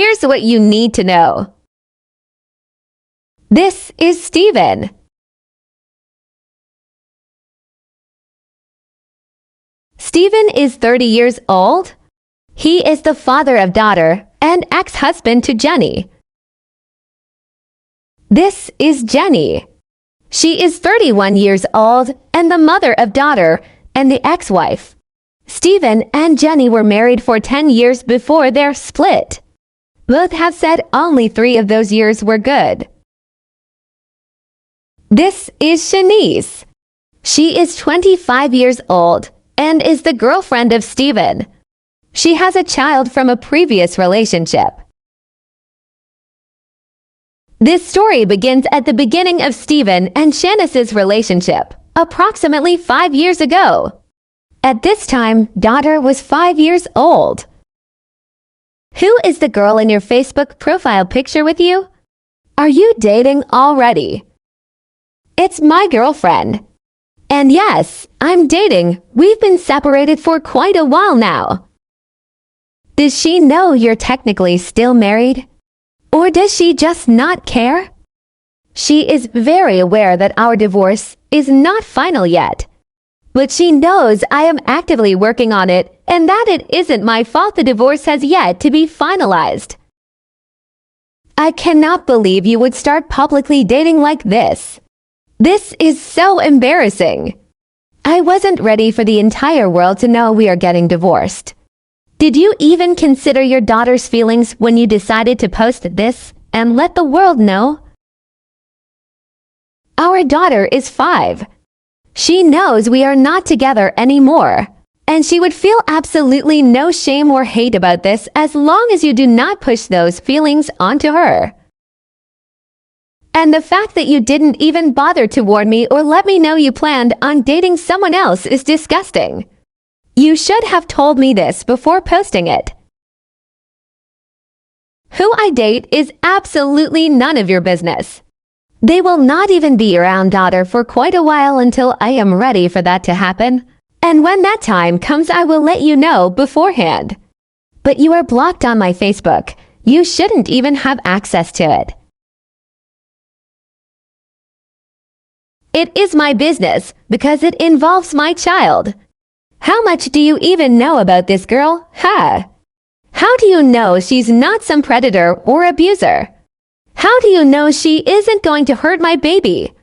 Here's what you need to know. This is Steven. Steven is 30 years old. He is the father of daughter and ex-husband to Jenny. This is Jenny. She is 31 years old and the mother of daughter and the ex-wife. Steven and Jenny were married for 10 years before their split. Both have said only 3 of those years were good. This is Shanice. She is 25 years old and is the girlfriend of Steven. She has a child from a previous relationship. This story begins at the beginning of Steven and Shanice's relationship, approximately 5 years ago. At this time, daughter was 5 years old. Who is the girl in your Facebook profile picture with you? Are you dating already? It's my girlfriend. And yes, I'm dating. We've been separated for quite a while now. Does she know you're technically still married? Or does she just not care? She is very aware that our divorce is not final yet. But she knows I am actively working on it and that it isn't my fault the divorce has yet to be finalized. I cannot believe you would start publicly dating like this. This is so embarrassing. I wasn't ready for the entire world to know we are getting divorced. Did you even consider your daughter's feelings when you decided to post this and let the world know? Our daughter is 5. She knows we are not together anymore, and she would feel absolutely no shame or hate about this as long as you do not push those feelings onto her. And the fact that you didn't even bother to warn me or let me know you planned on dating someone else is disgusting. You should have told me this before posting it. Who I date is absolutely none of your business. They will not even be around daughter for quite a while until I am ready for that to happen. And when that time comes, I will let you know beforehand. But you are blocked on my Facebook. You shouldn't even have access to it. It is my business because it involves my child. How much do you even know about this girl, huh? How do you know she's not some predator or abuser? How do you know she isn't going to hurt my baby?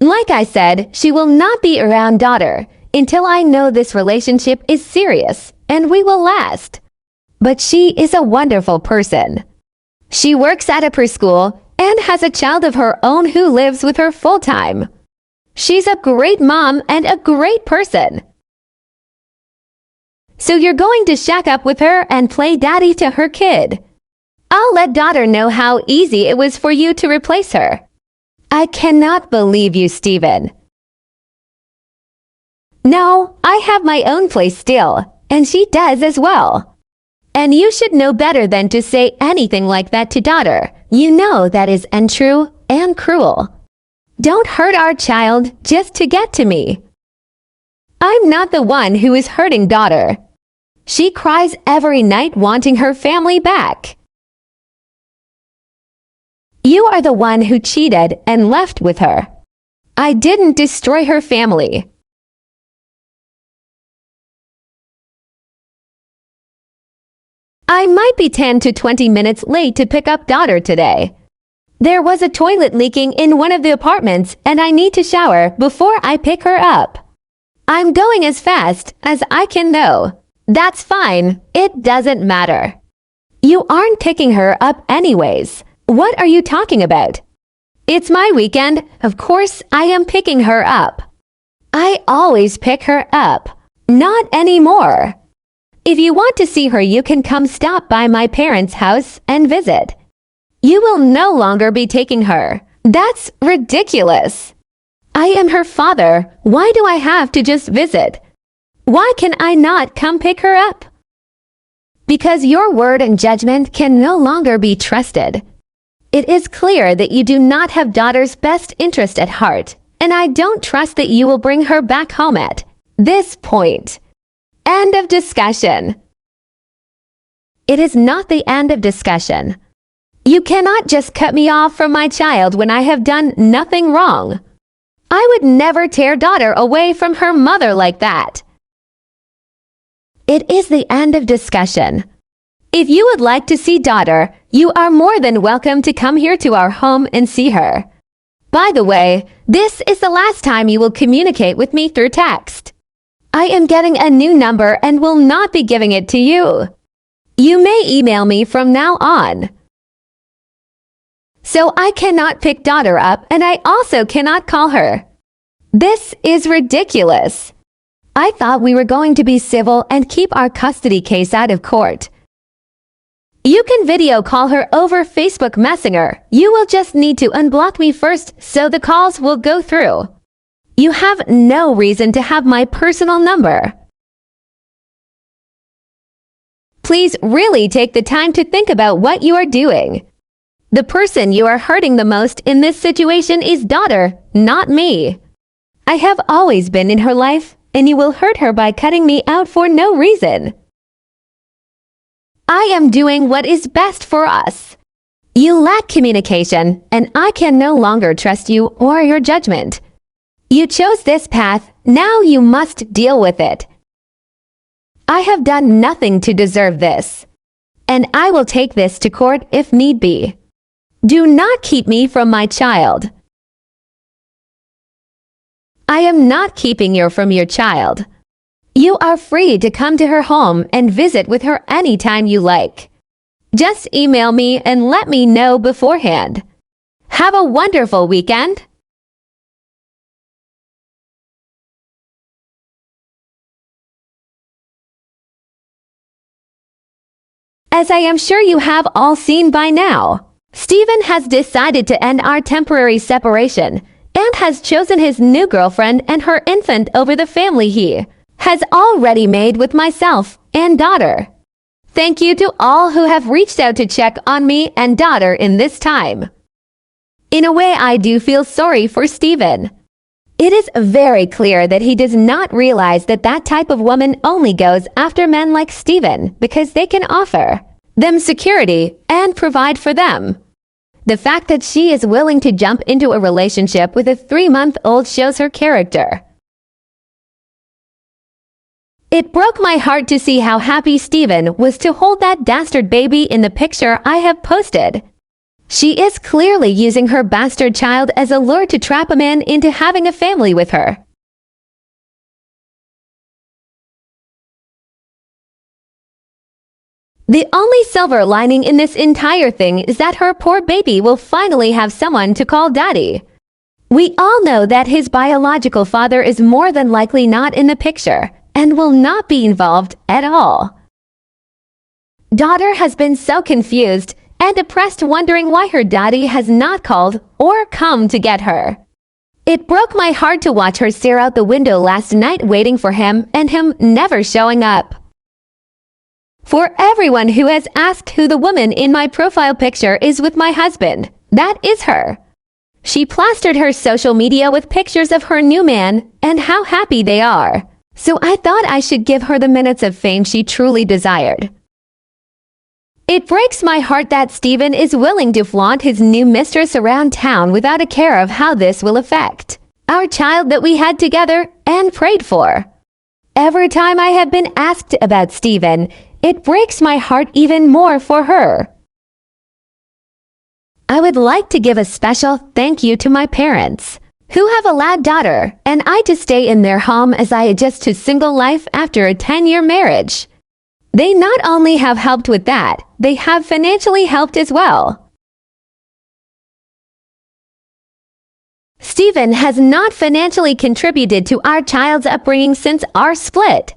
Like I said, she will not be around daughter until I know this relationship is serious and we will last. But she is a wonderful person. She works at a preschool and has a child of her own who lives with her full-time. She's a great mom and a great person. So you're going to shack up with her and play daddy to her kid. I'll let daughter know how easy it was for you to replace her. I cannot believe you, Steven. No, I have my own place still, and she does as well. And you should know better than to say anything like that to daughter. You know that is untrue and cruel. Don't hurt our child just to get to me. I'm not the one who is hurting daughter. She cries every night wanting her family back. You are the one who cheated and left with her. I didn't destroy her family. I might be 10 to 20 minutes late to pick up daughter today. There was a toilet leaking in one of the apartments and I need to shower before I pick her up. I'm going as fast as I can though. That's fine. It doesn't matter. You aren't picking her up anyways. What are you talking about? It's my weekend. Of course I am picking her up. I always pick her up. Not anymore. If you want to see her, you can come stop by my parents' house and visit. You will no longer be taking her. That's ridiculous. I am her father. Why do I have to just visit? Why can I not come pick her up? Because your word and judgment can no longer be trusted. It is clear that you do not have daughter's best interest at heart, and I don't trust that you will bring her back home at this point. End of discussion. It is not the end of discussion. You cannot just cut me off from my child when I have done nothing wrong. I would never tear daughter away from her mother like that. It is the end of discussion. If you would like to see daughter, you are more than welcome to come here to our home and see her. By the way, this is the last time you will communicate with me through text. I am getting a new number and will not be giving it to you. You may email me from now on. So I cannot pick daughter up and I also cannot call her. This is ridiculous. I thought we were going to be civil and keep our custody case out of court. You can video call her over Facebook Messenger. You will just need to unblock me first so the calls will go through. You have no reason to have my personal number. Please really take the time to think about what you are doing. The person you are hurting the most in this situation is daughter, not me. I have always been in her life, and you will hurt her by cutting me out for no reason. I am doing what is best for us. You lack communication, and I can no longer trust you or your judgment. You chose this path, now you must deal with it. I have done nothing to deserve this, and I will take this to court if need be. Do not keep me from my child. I am not keeping you from your child. You are free to come to her home and visit with her anytime you like. Just email me and let me know beforehand. Have a wonderful weekend. As I am sure you have all seen by now, Stephen has decided to end our temporary separation and has chosen his new girlfriend and her infant over the family he has already made with myself and daughter. Thank you to all who have reached out to check on me and daughter in this time. In a way, I do feel sorry for Stephen. It is very clear that he does not realize that that type of woman only goes after men like Stephen because they can offer them security and provide for them. The fact that she is willing to jump into a relationship with a 3-month-old shows her character. It broke my heart to see how happy Stephen was to hold that dastard baby in the picture I have posted. She is clearly using her bastard child as a lure to trap a man into having a family with her. The only silver lining in this entire thing is that her poor baby will finally have someone to call daddy. We all know that his biological father is more than likely not in the picture and will not be involved at all. Daughter has been so confused and depressed, wondering why her daddy has not called or come to get her. It broke my heart to watch her stare out the window last night waiting for him and him never showing up. For everyone who has asked who the woman in my profile picture is with my husband, that is her. She plastered her social media with pictures of her new man and how happy they are. So I thought I should give her the minutes of fame she truly desired. It breaks my heart that Stephen is willing to flaunt his new mistress around town without a care of how this will affect our child that we had together and prayed for. Every time I have been asked about Stephen, it breaks my heart even more for her. I would like to give a special thank you to my parents, who have allowed daughter and I to stay in their home as I adjust to single life after a 10-year marriage. They not only have helped with that, they have financially helped as well. Stephen has not financially contributed to our child's upbringing since our split.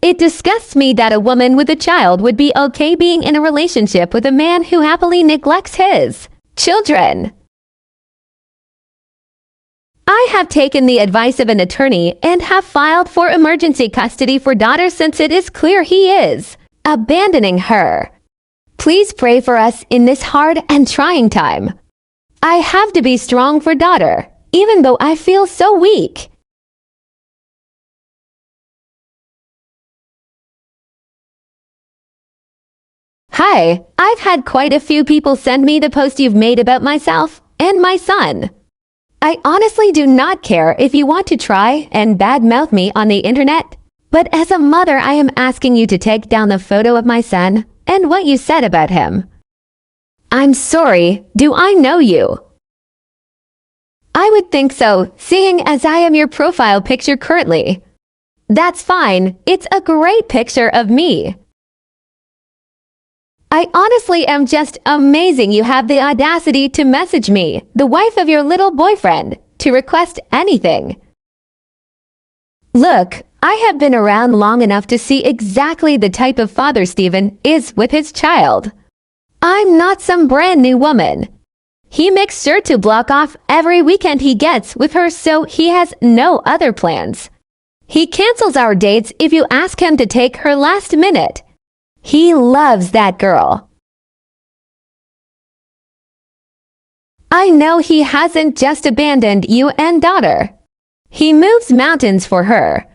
It disgusts me that a woman with a child would be okay being in a relationship with a man who happily neglects his children. I have taken the advice of an attorney and have filed for emergency custody for daughter since it is clear he is abandoning her. Please pray for us in this hard and trying time. I have to be strong for daughter, even though I feel so weak. Hi, I've had quite a few people send me the post you've made about myself and my son. I honestly do not care if you want to try and badmouth me on the internet, but as a mother, I am asking you to take down the photo of my son and what you said about him. I'm sorry, do I know you? I would think so, seeing as I am your profile picture currently. That's fine, it's a great picture of me. I honestly am just amazing you have the audacity to message me, the wife of your little boyfriend, to request anything. Look, I have been around long enough to see exactly the type of father Steven is with his child. I'm not some brand new woman. He makes sure to block off every weekend he gets with her so he has no other plans. He cancels our dates if you ask him to take her last minute. He loves that girl. I know he hasn't just abandoned you and daughter. He moves mountains for her.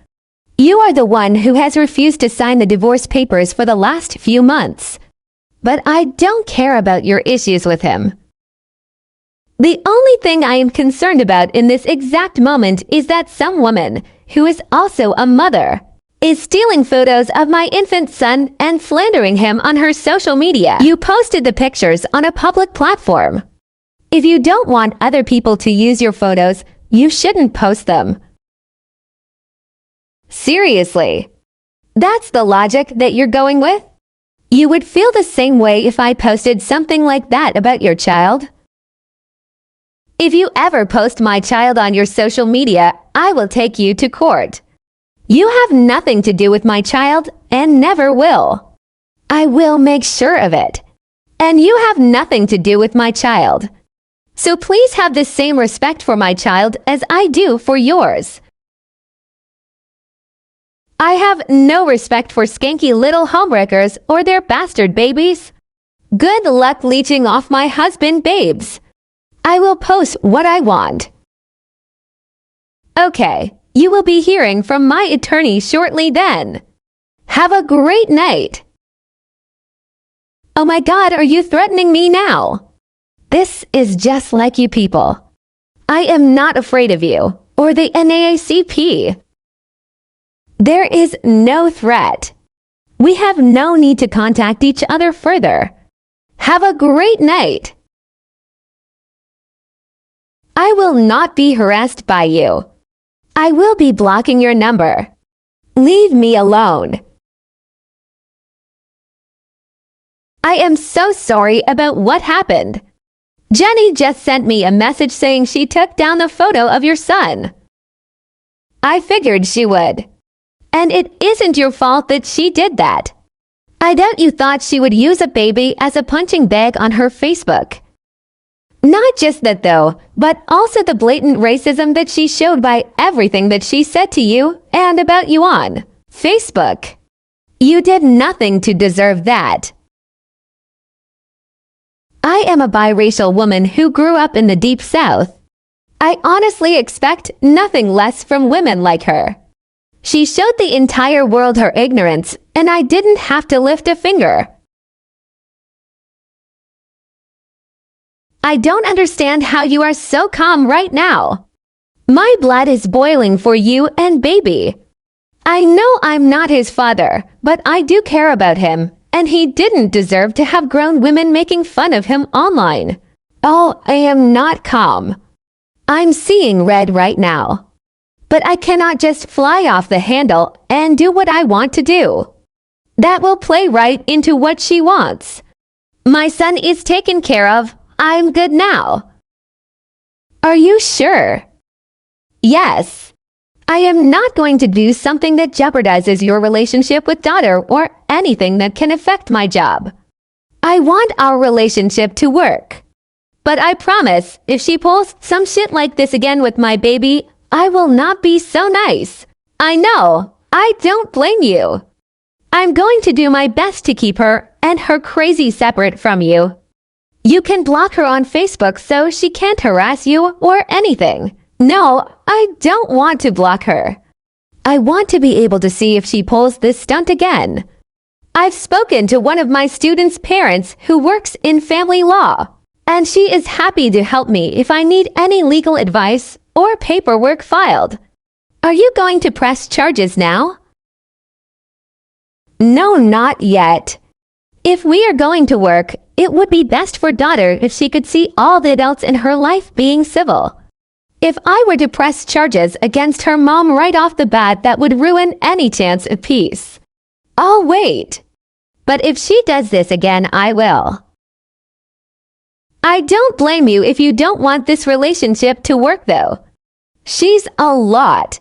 You are the one who has refused to sign the divorce papers for the last few months. But I don't care about your issues with him. The only thing I am concerned about in this exact moment is that some woman, who is also a mother, is stealing photos of my infant son and slandering him on her social media. You posted the pictures on a public platform. If you don't want other people to use your photos, you shouldn't post them. Seriously, that's the logic that you're going with? You would feel the same way if I posted something like that about your child? If you ever post my child on your social media, I will take you to court. You have nothing to do with my child and never will. I will make sure of it. And you have nothing to do with my child. So please have the same respect for my child as I do for yours. I have no respect for skanky little homewreckers or their bastard babies. Good luck leeching off my husband, babes. I will post what I want. Okay, you will be hearing from my attorney shortly then. Have a great night. Oh my God, are you threatening me now? This is just like you people. I am not afraid of you or the NAACP. There is no threat. We have no need to contact each other further. Have a great night. I will not be harassed by you. I will be blocking your number. Leave me alone. I am so sorry about what happened. Jenny just sent me a message saying she took down the photo of your son. I figured she would. And it isn't your fault that she did that. I doubt you thought she would use a baby as a punching bag on her Facebook. Not just that though, but also the blatant racism that she showed by everything that she said to you and about you on Facebook. You did nothing to deserve that. I am a biracial woman who grew up in the Deep South. I honestly expect nothing less from women like her. She showed the entire world her ignorance, and I didn't have to lift a finger. I don't understand how you are so calm right now. My blood is boiling for you and baby. I know I'm not his father, but I do care about him, and he didn't deserve to have grown women making fun of him online. Oh, I am not calm. I'm seeing red right now. But I cannot just fly off the handle and do what I want to do. That will play right into what she wants. My son is taken care of. I'm good now. Are you sure? Yes. I am not going to do something that jeopardizes your relationship with daughter or anything that can affect my job. I want our relationship to work. But I promise, if she pulls some shit like this again with my baby, I will not be so nice. I know. I don't blame you. I'm going to do my best to keep her and her crazy separate from you. You can block her on Facebook so she can't harass you or anything. No, I don't want to block her. I want to be able to see if she pulls this stunt again. I've spoken to one of my students' parents who works in family law, and she is happy to help me if I need any legal advice or paperwork filed. Are you going to press charges now? No, not yet. If we are going to work, it would be best for daughter if she could see all the adults in her life being civil. If I were to press charges against her mom right off the bat, that would ruin any chance of peace. I'll wait. But if she does this again, I will. I don't blame you if you don't want this relationship to work, though. She's a lot.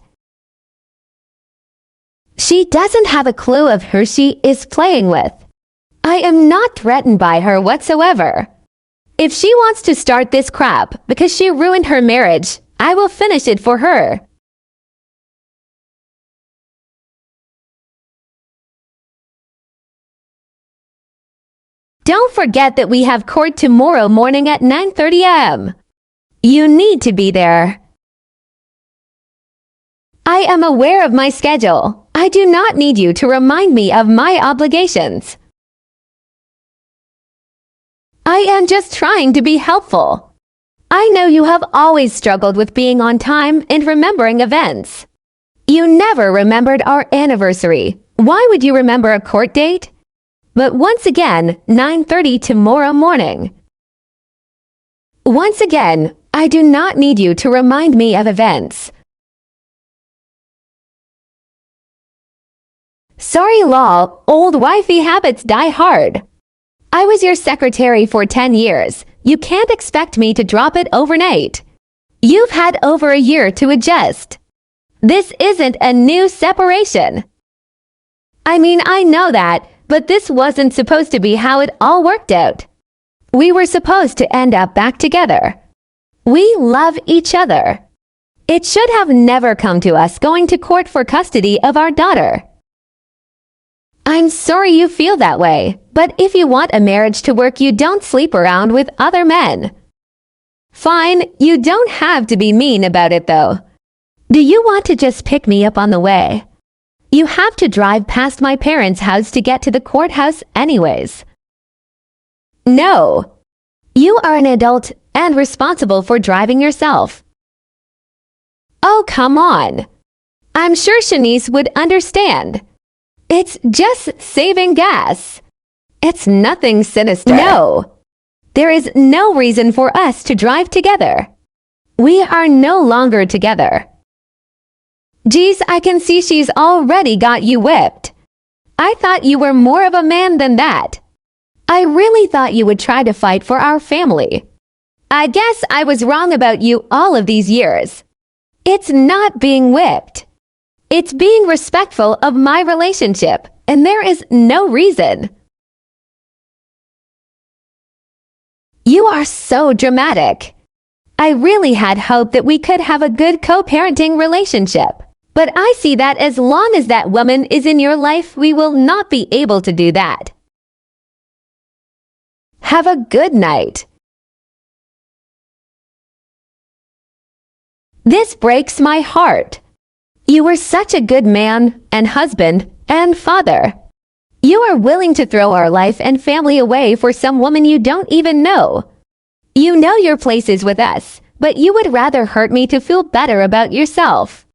She doesn't have a clue of who she is playing with. I am not threatened by her whatsoever. If she wants to start this crap because she ruined her marriage, I will finish it for her. Don't forget that we have court tomorrow morning at 9:30 a.m. You need to be there. I am aware of my schedule. I do not need you to remind me of my obligations. I am just trying to be helpful. I know you have always struggled with being on time and remembering events. You never remembered our anniversary. Why would you remember a court date? But once again, 9:30 tomorrow morning. Once again, I do not need you to remind me of events. Sorry, lol, old wifey habits die hard. I was your secretary for 10 years. You can't expect me to drop it overnight. You've had over a year to adjust. This isn't a new separation. I mean, I know that, but this wasn't supposed to be how it all worked out. We were supposed to end up back together. We love each other. It should have never come to us going to court for custody of our daughter. I'm sorry you feel that way, but if you want a marriage to work, you don't sleep around with other men. Fine, you don't have to be mean about it though. Do you want to just pick me up on the way? You have to drive past my parents' house to get to the courthouse anyways. No. You are an adult and responsible for driving yourself. Oh, come on. I'm sure Shanice would understand. It's just saving gas. It's nothing sinister. No. There is no reason for us to drive together. We are no longer together. Geez, I can see she's already got you whipped. I thought you were more of a man than that. I really thought you would try to fight for our family. I guess I was wrong about you all of these years. It's not being whipped. It's being respectful of my relationship, and there is no reason. You are so dramatic. I really had hoped that we could have a good co-parenting relationship. But I see that as long as that woman is in your life, we will not be able to do that. Have a good night. This breaks my heart. You were such a good man and husband and father. You are willing to throw our life and family away for some woman you don't even know. You know your place is with us, but you would rather hurt me to feel better about yourself.